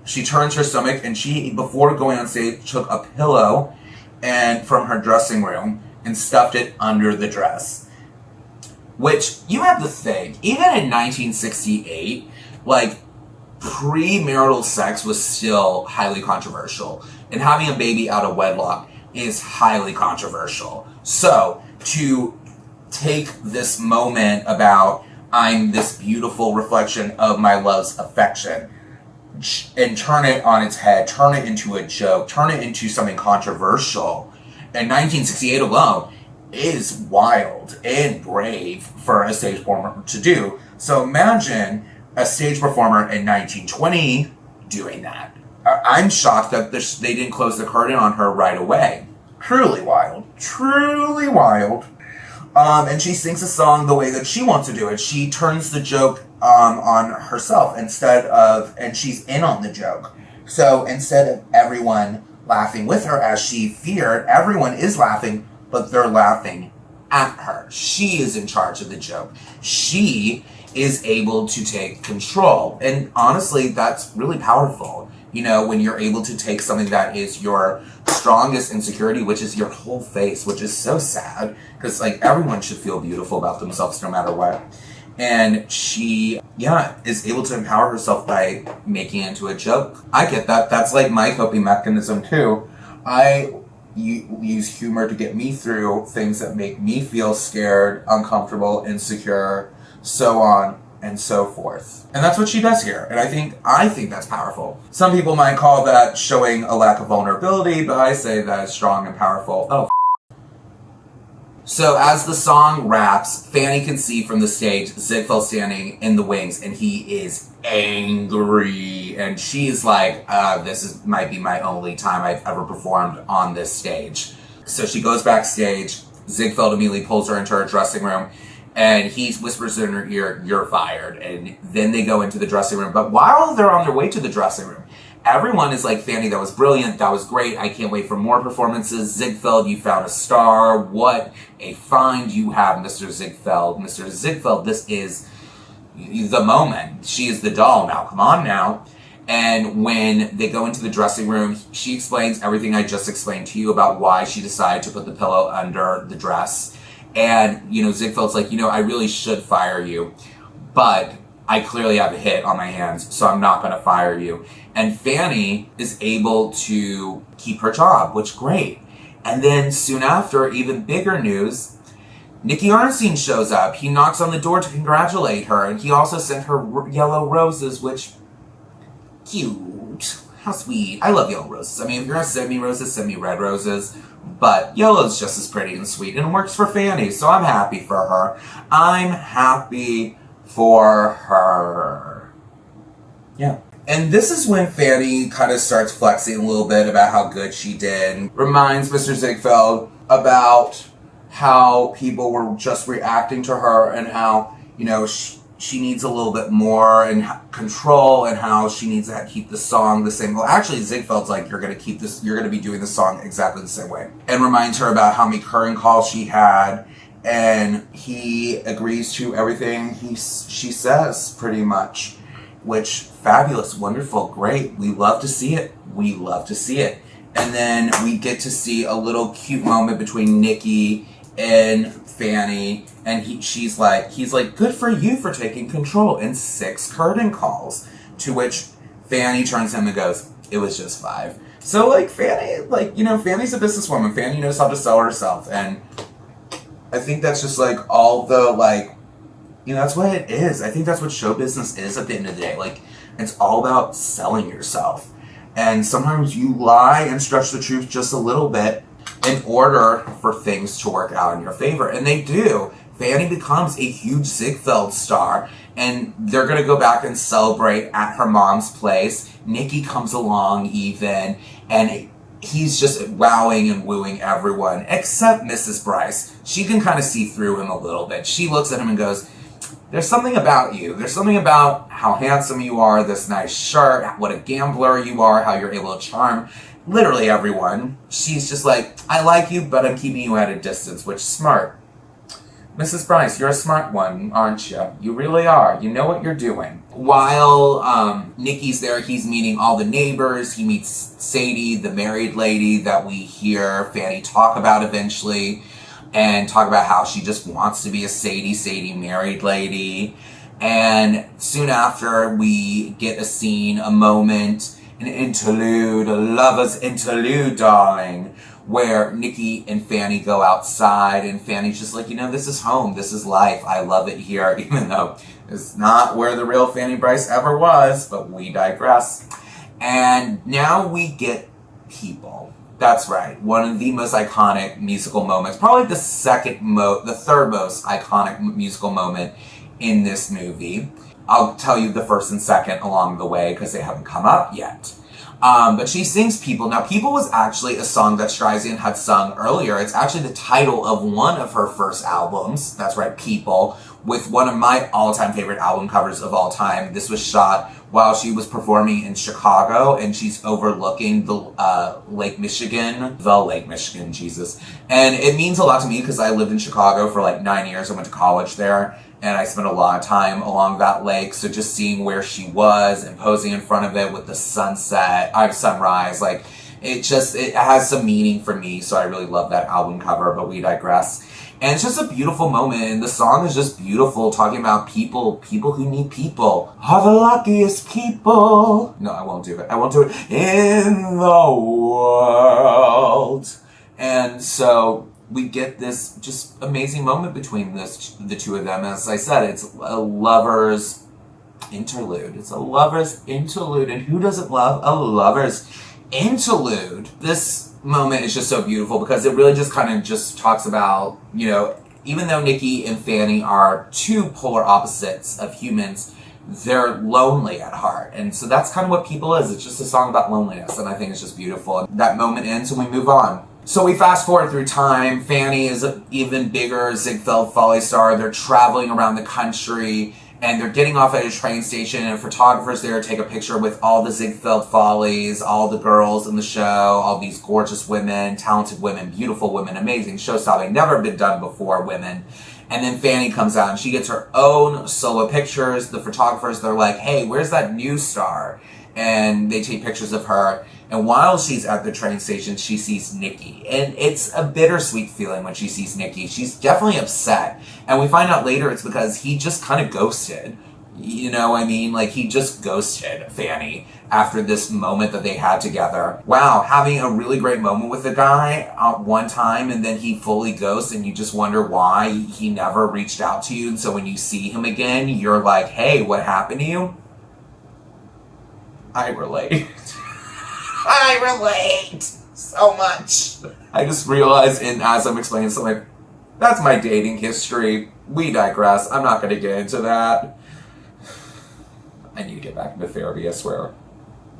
She turns her stomach, and she, before going on stage, took a pillow and from her dressing room and stuffed it under the dress. Which, you have to think, even in 1968, like, premarital sex was still highly controversial. And having a baby out of wedlock is highly controversial. So, to take this moment about, I'm this beautiful reflection of my love's affection, and turn it on its head, turn it into a joke, turn it into something controversial, in 1968 alone, is wild and brave for a stage performer to do. So imagine a stage performer in 1920 doing that. I'm shocked that they didn't close the curtain on her right away. Truly wild. Truly wild. And she sings a song the way that she wants to do it. She turns the joke on herself and she's in on the joke. So instead of everyone laughing with her as she feared, everyone is laughing, but they're laughing at her. She is in charge of the joke. She is able to take control. And honestly, that's really powerful. You know, when you're able to take something that is your strongest insecurity, which is your whole face, which is so sad, because like everyone should feel beautiful about themselves no matter what. And she, is able to empower herself by making it into a joke. I get that. That's like my coping mechanism too. I use humor to get me through things that make me feel scared, uncomfortable, insecure, so on and so forth. And that's what she does here. And I think that's powerful. Some people might call that showing a lack of vulnerability, but I say that is strong and powerful. Oh, So as the song wraps, Fanny can see from the stage Ziegfeld standing in the wings, and he is angry. And she's like, might be my only time I've ever performed on this stage. So she goes backstage. Ziegfeld immediately pulls her into her dressing room, and he whispers in her ear, "You're fired." And then they go into the dressing room. But while they're on their way to the dressing room, everyone is like, "Fanny, that was brilliant. That was great. I can't wait for more performances. Ziegfeld, you found a star. What a find you have, Mr. Ziegfeld. Mr. Ziegfeld, this is the moment. She is the doll now. Come on now." And when they go into the dressing room, she explains everything I just explained to you about why she decided to put the pillow under the dress. And, Ziegfeld's like, I really should fire you, but I clearly have a hit on my hands, so I'm not going to fire you. And Fanny is able to keep her job, which is great. And then soon after, even bigger news, Nicky Arnstein shows up. He knocks on the door to congratulate her, and he also sent her yellow roses, which, cute. How sweet. I love yellow roses. I mean, if you're going to send me roses, send me red roses. But yellow's just as pretty and sweet, and it works for Fanny, so I'm happy for her. I'm happy for her. Yeah. And this is when Fanny kind of starts flexing a little bit about how good she did. Reminds Mr. Ziegfeld about how people were just reacting to her and how, she needs a little bit more and control, and how she needs to keep the song the same. Well, actually, Ziegfeld's like, you're going to be doing the song exactly the same way. And reminds her about how many current calls she had. And he agrees to everything she says, pretty much. which fabulous, wonderful, great. We love to see it. We love to see it. And then we get to see a little cute moment between Nikki and Fanny, and he's like, good for you for taking control in 6 curtain calls. To which Fanny turns to him and goes, it was just 5. So like Fanny, Fanny's a businesswoman. Fanny knows how to sell herself, and I think that's just like all the that's what it is. I think that's what show business is at the end of the day. Like, it's all about selling yourself. And sometimes you lie and stretch the truth just a little bit in order for things to work out in your favor. And they do. Fanny becomes a huge Ziegfeld star, and they're going to go back and celebrate at her mom's place. Nikki comes along even, and he's just wowing and wooing everyone, except Mrs. Brice. She can kind of see through him a little bit. She looks at him and goes, there's something about you. There's something about how handsome you are, this nice shirt, what a gambler you are, how you're able to charm literally everyone. She's just like, I like you, but I'm keeping you at a distance, which is smart. Mrs. Brice, you're a smart one, aren't you? You really are. You know what you're doing. While Nikki's there, he's meeting all the neighbors. He meets Sadie, the married lady that we hear Fanny talk about eventually, and talk about how she just wants to be a Sadie married lady. And soon after, we get a scene, a moment, an interlude, a lover's interlude, darling, where Nikki and Fanny go outside, and Fanny's just like, this is home, this is life, I love it here, even though it's not where the real Fanny Brice ever was, but we digress. And now we get people. That's right, one of the most iconic musical moments, probably the third most iconic musical moment in this movie. I'll tell you the first and second along the way because they haven't come up yet. But she sings People. Now, People was actually a song that Streisand had sung earlier. It's actually the title of one of her first albums. That's right, People, with one of my all-time favorite album covers of all time. This was shot while she was performing in Chicago, and she's overlooking the Lake Michigan, Jesus. And it means a lot to me because I lived in Chicago for like 9 years. I went to college there, and I spent a lot of time along that lake. So just seeing where she was and posing in front of it with the sunrise, like it has some meaning for me. So I really love that album cover, but we digress. And it's just a beautiful moment, and the song is just beautiful, talking about people who need people, are the luckiest people. No, I won't do it. In the world. And so we get this just amazing moment between the two of them. As I said, it's a lover's interlude. And who doesn't love a lover's interlude? This moment is just so beautiful because it really just kind of just talks about, even though Nikki and Fanny are two polar opposites of humans, they're lonely at heart. And so that's kind of what People is. It's just a song about loneliness, and I think it's just beautiful. That moment ends and we move on. So we fast forward through time. Fanny is an even bigger Ziegfeld Follies star. They're traveling around the country, and they're getting off at a train station, and photographers there take a picture with all the Ziegfeld Follies, all the girls in the show, all these gorgeous women, talented women, beautiful women, amazing show-stopping, never been done before women. And then Fanny comes out, and she gets her own solo pictures. The photographers, they're like, hey, where's that new star? And they take pictures of her. And while she's at the train station, she sees Nikki. And it's a bittersweet feeling when she sees Nikki. She's definitely upset. And we find out later it's because he just kind of ghosted. You know what I mean? Like, he just ghosted Fanny after this moment that they had together. Wow, having a really great moment with the guy one time, and then he fully ghosts, and you just wonder why he never reached out to you. And so when you see him again, you're like, hey, what happened to you? I relate. I relate so much. I just realized, and as I'm explaining something, that's my dating history. We digress. I'm not going to get into that. I need to get back into therapy, I swear.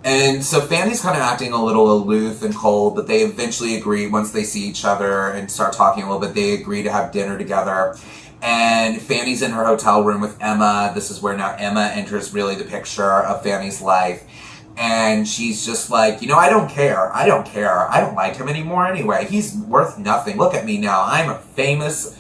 And so Fanny's kind of acting a little aloof and cold, but they eventually agree once they see each other and start talking a little bit. They agree to have dinner together. And Fanny's in her hotel room with Emma. This is where now Emma enters really the picture of Fanny's life. And she's just like, I don't care. I don't like him anymore anyway. He's worth nothing. Look at me now. I'm a famous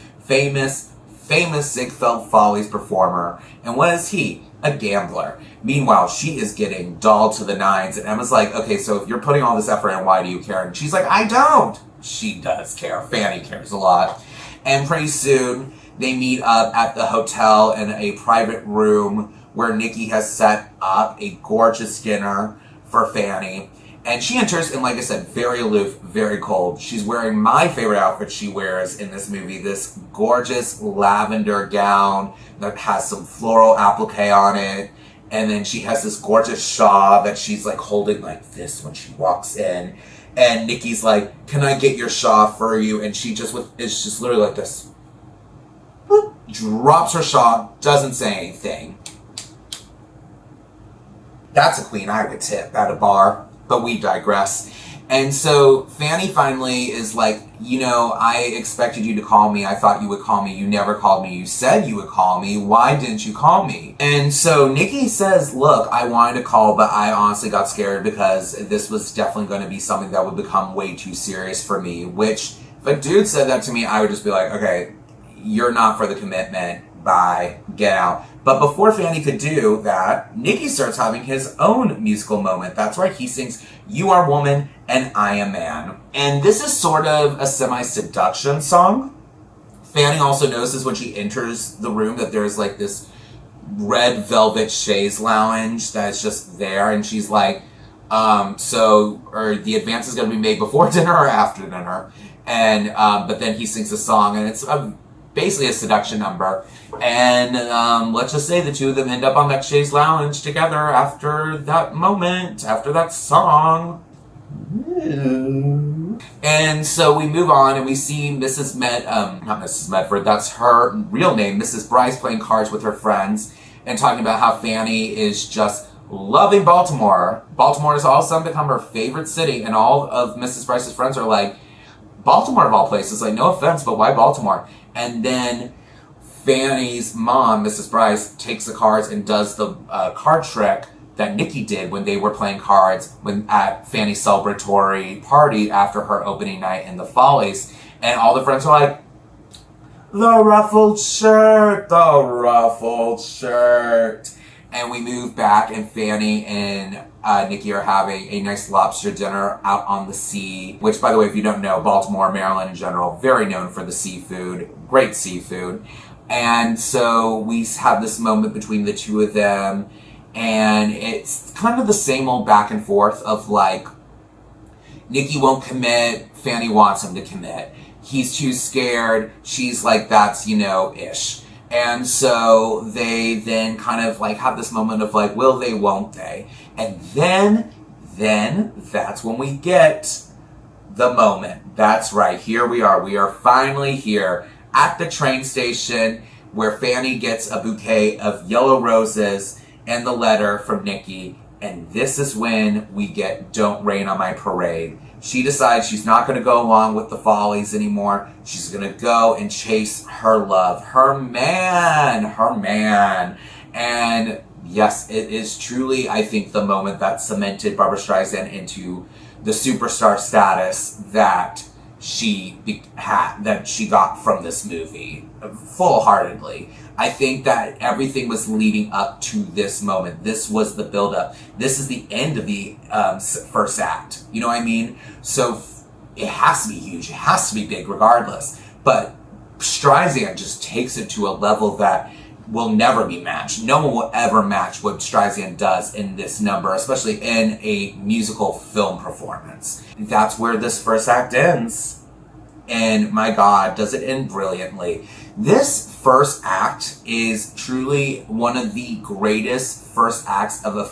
famous Ziegfeld Follies performer. And what is he? A gambler. Meanwhile, she is getting dolled to the nines, and Emma's like, okay, so if you're putting all this effort in, why do you care? And she's like, I don't. She does care. Fanny cares a lot. And pretty soon, they meet up at the hotel in a private room where Nikki has set up a gorgeous dinner for Fanny. And she enters, and like I said, very aloof, very cold. She's wearing my favorite outfit she wears in this movie, this gorgeous lavender gown that has some floral applique on it. And then she has this gorgeous shawl that she's like holding like this when she walks in. And Nikki's like, can I get your shawl for you? And she just, it's just literally like this. Boop, drops her shawl, doesn't say anything. That's a queen I would tip at a bar. But we digress. And so Fanny finally is like, you know, I expected you to call me. I thought you would call me. You never called me. You said you would call me. Why didn't you call me? And so Nikki says, look, I wanted to call, but I honestly got scared because this was definitely going to be something that would become way too serious for me. Which, if a dude said that to me, I would just be like, okay, you're not for the commitment. Bye. Get out. But before Fanny could do that, Nikki starts having his own musical moment. That's right, he sings, You Are Woman and I Am Man. And this is sort of a semi-seduction song. Fanny also notices when she enters the room that there's like this red velvet chaise lounge that's just there. And she's like, the advance is going to be made before dinner or after dinner? And, but then he sings a song, and it's basically a seduction number. And let's just say the two of them end up on that chaise lounge together after that moment, after that song. And so we move on and we see not Mrs. Meadford, that's her real name, Mrs. Brice, playing cards with her friends and talking about how Fanny is just loving Baltimore. Baltimore has all of a sudden become her favorite city, and all of Mrs. Brice's friends are like, Baltimore of all places, like, no offense, but why Baltimore? And then Fanny's mom, Mrs. Brice, takes the cards and does the card trick that Nikki did when they were playing cards at Fanny's celebratory party after her opening night in the Follies. And all the friends are like, the ruffled shirt, the ruffled shirt. And we move back, and Fanny and Nikki are having a nice lobster dinner out on the sea, which, by the way, if you don't know, Baltimore, Maryland in general, very known for the seafood, great seafood. And so we have this moment between the two of them, and it's kind of the same old back and forth of like, Nikki won't commit, Fanny wants him to commit. He's too scared, she's like, that's, you know, ish. And so they then kind of like have this moment of like, will they, won't they? And then that's when we get the moment. That's right, here we are. We are finally here at the train station where Fanny gets a bouquet of yellow roses and the letter from Nikki. And this is when we get Don't Rain on My Parade. She decides she's not going to go along with the Follies anymore. She's going to go and chase her love, her man. And yes, it is truly, I think, the moment that cemented Barbra Streisand into the superstar status that she got from this movie, full-heartedly. I think that everything was leading up to this moment. This was the build-up. This is the end of the first act. You know what I mean? So it has to be huge. It has to be big regardless. But Streisand just takes it to a level that will never be matched. No one will ever match what Streisand does in this number, especially in a musical film performance. That's where this first act ends. And my God, does it end brilliantly. This first act is truly one of the greatest first acts of a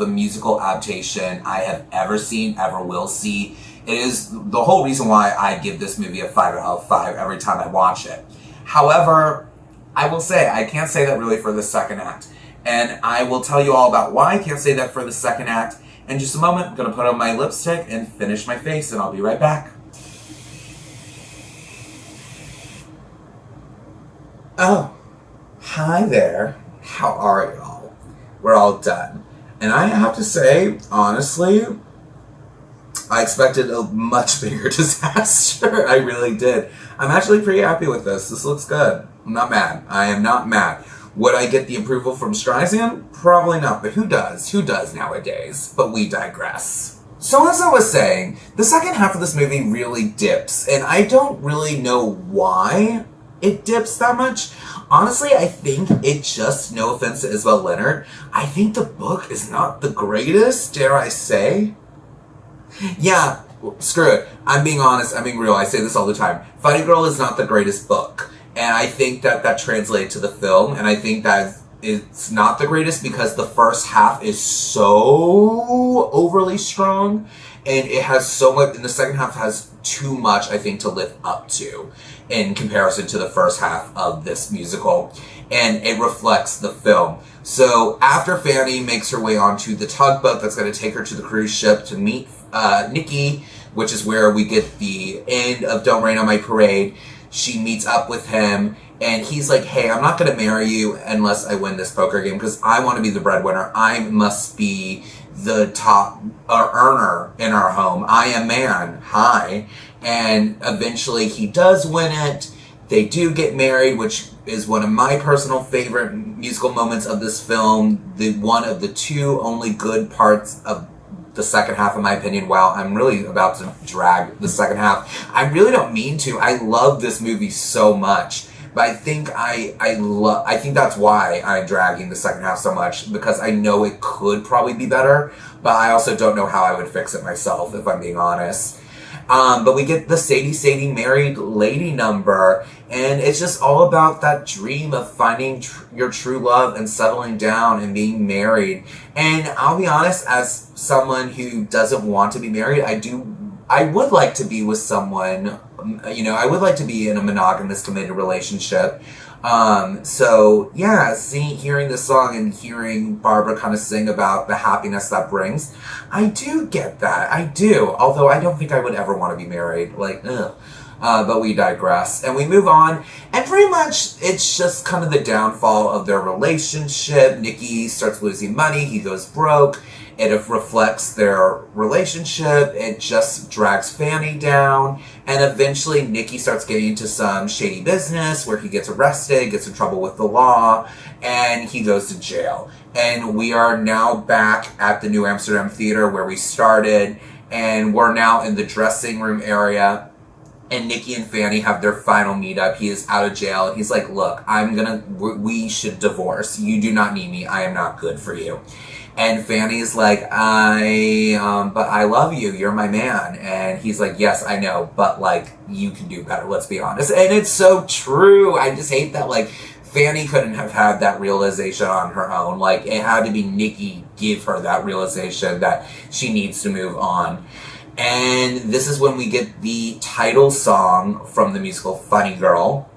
musical adaptation I have ever seen, ever will see. It is the whole reason why I give this movie a 5 out of 5 every time I watch it. However, I will say, I can't say that really for the second act. And I will tell you all about why I can't say that for the second act in just a moment. I'm going to put on my lipstick and finish my face, and I'll be right back. Oh, hi there. How are y'all? We're all done. And I have to say, honestly, I expected a much bigger disaster. I really did. I'm actually pretty happy with this. This looks good. I'm not mad. I am not mad. Would I get the approval from Streisand? Probably not, but who does? Who does nowadays? But we digress. So as I was saying, the second half of this movie really dips, and I don't really know why it dips that much. Honestly, I think it just, no offense to Isabel Leonard, I think the book is not the greatest, dare I say. Yeah, screw it. I'm being honest, I'm being real, I say this all the time. Funny Girl is not the greatest book. And I think that translated to the film, and I think that it's not the greatest because the first half is so overly strong, and it has so much, and the second half has too much, I think, to live up to in comparison to the first half of this musical, and it reflects the film. So after Fanny makes her way onto the tugboat that's going to take her to the cruise ship to meet Nikki, which is where we get the end of Don't Rain on My Parade, she meets up with him, and he's like, hey, I'm not going to marry you unless I win this poker game because I want to be the breadwinner. I must be the top earner in our home. I am man. Hi. And eventually he does win it. They do get married, which is one of my personal favorite musical moments of this film. One of the two only good parts of the second half, in my opinion. Wow, I'm really about to drag the second half. I really don't mean to. I love this movie so much. But I think I think that's why I'm dragging the second half so much, because I know it could probably be better, but I also don't know how I would fix it myself, if I'm being honest. But we get the Sadie Sadie married lady number, and it's just all about that dream of finding your true love and settling down and being married. And I'll be honest, as someone who doesn't want to be married, I would like to be with someone, you know, I would like to be in a monogamous committed relationship. So yeah, hearing this song and hearing Barbra kind of sing about the happiness that brings, I do get that. I do. Although I don't think I would ever want to be married. Like, ugh. But we digress. And we move on. And pretty much it's just kind of the downfall of their relationship. Nikki starts losing money. He goes broke. It reflects their relationship. It just drags Fanny down. And eventually Nikki starts getting into some shady business where he gets arrested, gets in trouble with the law, and he goes to jail. And we are now back at the New Amsterdam Theater where we started. And we're now in the dressing room area. And Nikki and Fanny have their final meetup. He is out of jail. He's like, look, we should divorce. You do not need me. I am not good for you. And Fanny's like, but I love you. You're my man. And he's like, yes, I know, but like, you can do better. Let's be honest. And it's so true. I just hate that, like, Fanny couldn't have had that realization on her own. Like, it had to be Nikki give her that realization that she needs to move on. And this is when we get the title song from the musical Funny Girl.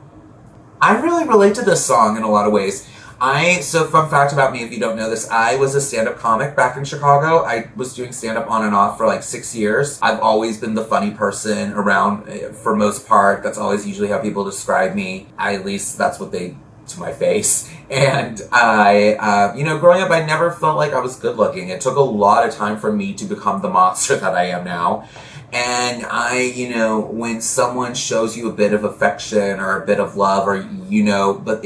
I really relate to this song in a lot of ways. So fun fact about me, if you don't know this, I was a stand-up comic back in Chicago. I was doing stand-up on and off for like 6 years. I've always been the funny person around for most part. That's always usually how people describe me. At least that's what they, to my face. And I, growing up, I never felt like I was good looking. It took a lot of time for me to become the monster that I am now. And when someone shows you a bit of affection or a bit of love but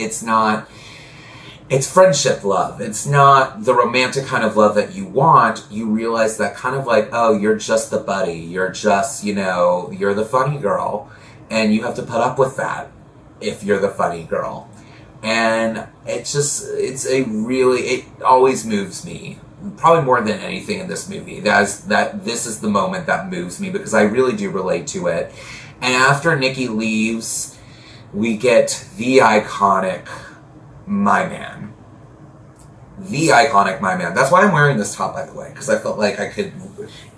it's friendship love. It's not the romantic kind of love that you want. You realize that kind of like, oh, you're just the buddy. You're just, you're the funny girl. And you have to put up with that if you're the funny girl. And it always moves me. Probably more than anything in this movie. This is the moment that moves me because I really do relate to it. And after Nikki leaves, we get the iconic My Man. The iconic My Man. That's why I'm wearing this top, by the way, because I felt like I could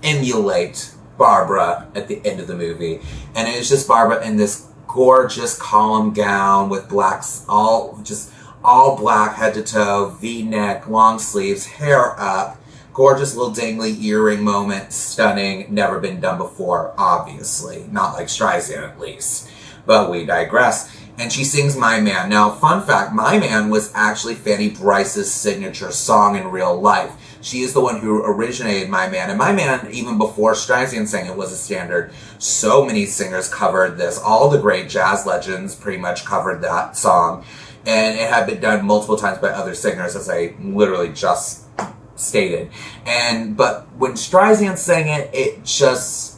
emulate Barbra at the end of the movie. And it was just Barbra in this gorgeous column gown with blacks, all black head to toe, V-neck, long sleeves, hair up, gorgeous little dangly earring moment, stunning, never been done before, obviously. Not like Streisand, at least. But we digress. And she sings My Man. Now, fun fact, My Man was actually Fanny Brice's signature song in real life. She is the one who originated My Man. And My Man, even before Streisand sang it, was a standard. So many singers covered this. All the great jazz legends pretty much covered that song. And it had been done multiple times by other singers, as I literally just stated. But when Streisand sang it, it just...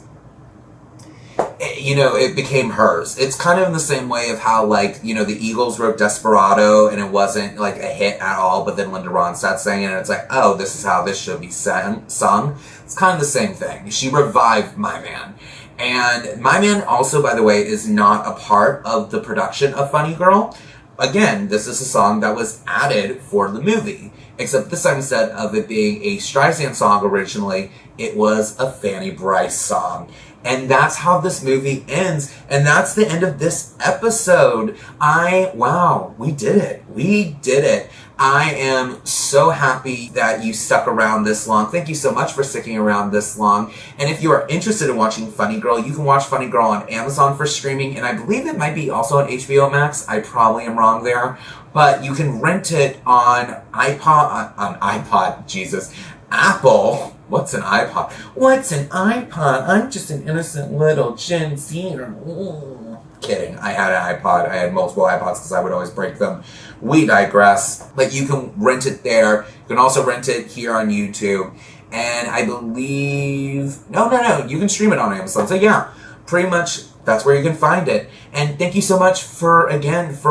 it became hers. It's kind of in the same way of how, like, the Eagles wrote Desperado and it wasn't, like, a hit at all, but then Linda Ronstadt sang it and it's like, oh, this is how this should be sung. It's kind of the same thing. She revived My Man. And My Man also, by the way, is not a part of the production of Funny Girl. Again, this is a song that was added for the movie. Except this time, instead of it being a Streisand song originally, it was a Fanny Brice song. And that's how this movie ends. And that's the end of this episode. Wow, we did it. We did it. I am so happy that you stuck around this long. Thank you so much for sticking around this long. And if you are interested in watching Funny Girl, you can watch Funny Girl on Amazon for streaming. And I believe it might be also on HBO Max. I probably am wrong there. But you can rent it on Apple. What's an iPod? What's an iPod? I'm just an innocent little Gen Zer. Kidding. I had an iPod. I had multiple iPods because I would always break them. We digress. But you can rent it there. You can also rent it here on YouTube. And I believe... No. You can stream it on Amazon. So yeah, pretty much that's where you can find it. And thank you so much for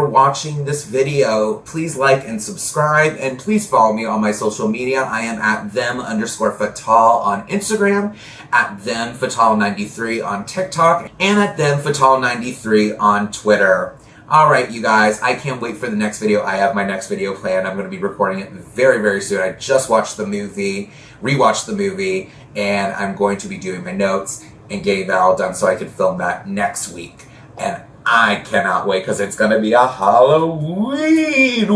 watching this video. Please like and subscribe, and please follow me on my social media. I am at them_Fatal on Instagram, at themfatal93 on TikTok, and at themfatal93 on Twitter. Alright, you guys, I can't wait for the next video. I have my next video planned. I'm going to be recording it very, very soon. I just watched the movie, rewatched the movie, and I'm going to be doing my notes and getting that all done so I can film that next week. And I cannot wait because it's going to be a Halloween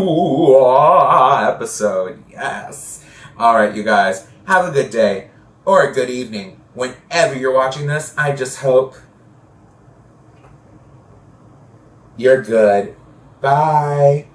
episode. Yes. Alright, you guys, have a good day or a good evening. Whenever you're watching this, I just hope you're good. Bye.